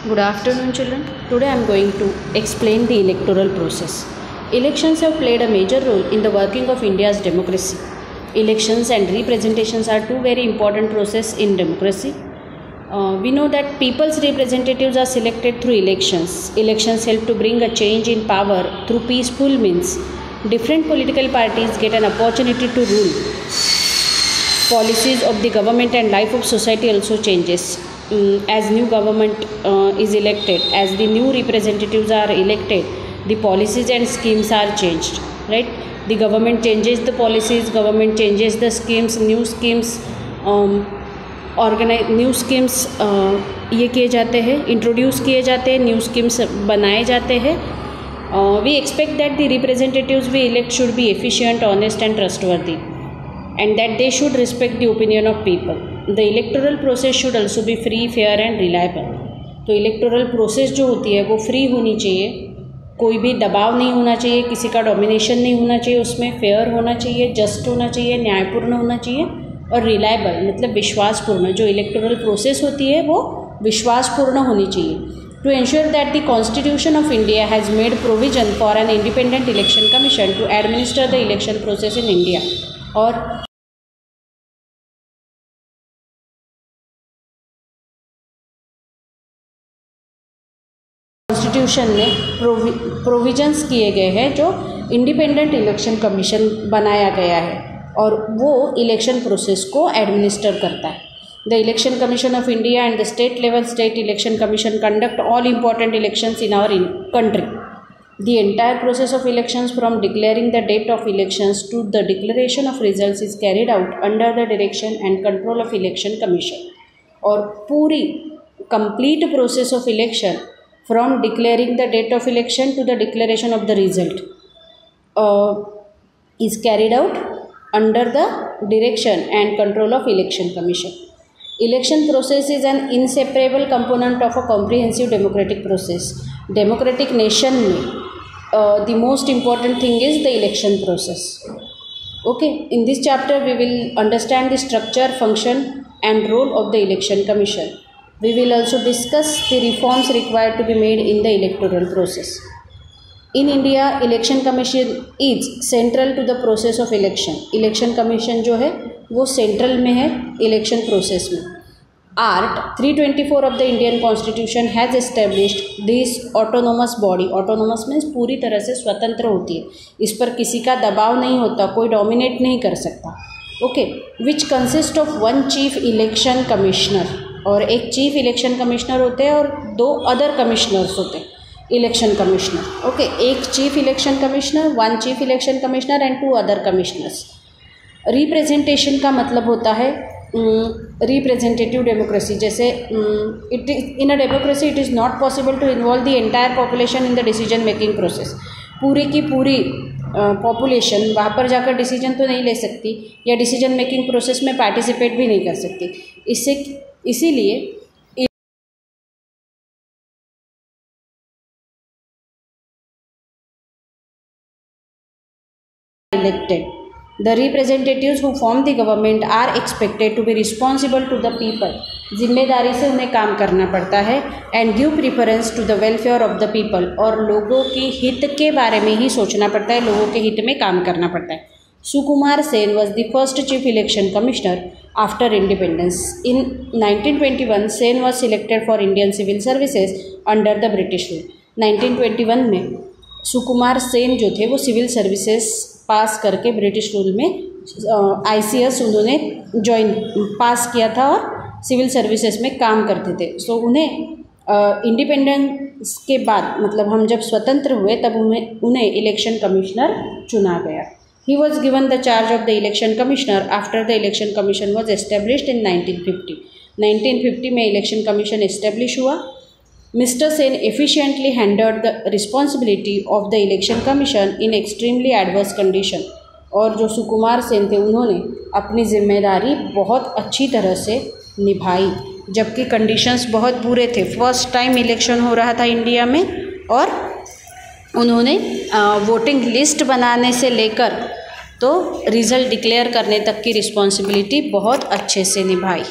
Good afternoon, children. Today I am going to explain the electoral process. Elections have played a major role in the working of India's democracy. Elections and representations are two very important processes in democracy. We know that people's representatives are selected through elections. Elections help to bring a change in power through peaceful means. Different political parties get an opportunity to rule. Policies of the government and life of society also changes. As new government is elected, as the new representatives are elected, the policies and schemes are changed, right? The government changes the policies, government changes the schemes, new schemes ये किए जाते हैं, introduce किए जाते हैं, new schemes बनाए जाते हैं. We expect that the representatives we elect should be efficient, honest and trustworthy, and that they should respect the opinion of people. The electoral process should also be free, fair and reliable. तो electoral process जो होती है वो free होनी चाहिए, कोई भी दबाव नहीं होना चाहिए, किसी का डोमिनेशन नहीं होना चाहिए, उसमें फेयर होना चाहिए, जस्ट होना चाहिए, न्यायपूर्ण होना चाहिए और रिलायबल मतलब विश्वासपूर्ण. जो इलेक्टोरल प्रोसेस होती है वो विश्वासपूर्ण होनी चाहिए. To ensure that the constitution of India has made provision for an independent election commission to administer the election process in India. और कॉन्स्टिट्यूशन में प्रोविजंस किए गए हैं जो इंडिपेंडेंट इलेक्शन कमीशन बनाया गया है और वो इलेक्शन प्रोसेस को एडमिनिस्टर करता है. The election commission of India and the state level state election commission conduct all important elections in our country. The entire process of elections from declaring the date of elections to the declaration of results is carried out under the direction and control of election commission. और पूरी complete process of election from declaring the date of election to the declaration of the result is carried out under the direction and control of election commission. Election process is an inseparable component of a comprehensive democratic process. Democratic nation में the most important thing is the election process. Okay, in this chapter we will understand the structure, function and role of the election commission. We will also discuss the reforms required to be made in the electoral process. In India, election commission is central to the process of election. Election commission जो है वो central में है election process में. Art 324 of the Indian Constitution has established this autonomous body. Autonomous means पूरी तरह से स्वतंत्र होती है, इस पर किसी का दबाव नहीं होता, कोई dominate नहीं कर सकता. Okay, which consists of one chief election commissioner. और एक चीफ इलेक्शन कमिश्नर होते हैं और दो अदर कमिश्नर्स होते हैं इलेक्शन कमिश्नर. ओके, एक chief election commissioner, one chief election commissioner and two other commissioners. Representation का मतलब होता है रिप्रेजेंटेटिव डेमोक्रेसी. जैसे it is in a democracy it is not possible to involve the entire population in the decision making process. पूरी की पूरी population वहाँ पर जाकर डिसीजन तो नहीं ले सकती या डिसीजन मेकिंग प्रोसेस में पार्टिसिपेट भी नहीं कर सकती. इसीलिए elected. The representatives who form the government are expected to be responsible to the people. जिम्मेदारी से उन्हें काम करना पड़ता है and give preference to the welfare of the people. और लोगों के हित के बारे में ही सोचना पड़ता है, लोगों के हित में काम करना पड़ता है. Sukumar Sen was the first chief election commissioner after independence. In 1921, Sen was selected for Indian civil services under the British rule. 1921 में सुकुमार सेन जो थे वो सिविल सर्विसेज पास करके ब्रिटिश रूल में ICS उन्होंने पास किया था और सिविल सर्विसेज में काम करते थे. सो उन्हें इंडिपेंडेंस के बाद मतलब हम जब स्वतंत्र हुए तब उन्हें इलेक्शन कमिश्नर चुना गया. He was given the charge of the election commissioner after the election commission was established in 1950. 1950 में election commission establish हुआ. Mr. Sen efficiently handled the responsibility of the election commission in extremely adverse condition. और जो सुकुमार सेन थे उन्होंने अपनी जिम्मेदारी बहुत अच्छी तरह से निभाई जबकि कंडीशंस बहुत बुरे थे. फर्स्ट टाइम इलेक्शन हो रहा था इंडिया में और उन्होंने वोटिंग लिस्ट बनाने से लेकर तो रिज़ल्ट डिक्लेयर करने तक की रिस्पॉन्सिबिलिटी बहुत अच्छे से निभाई.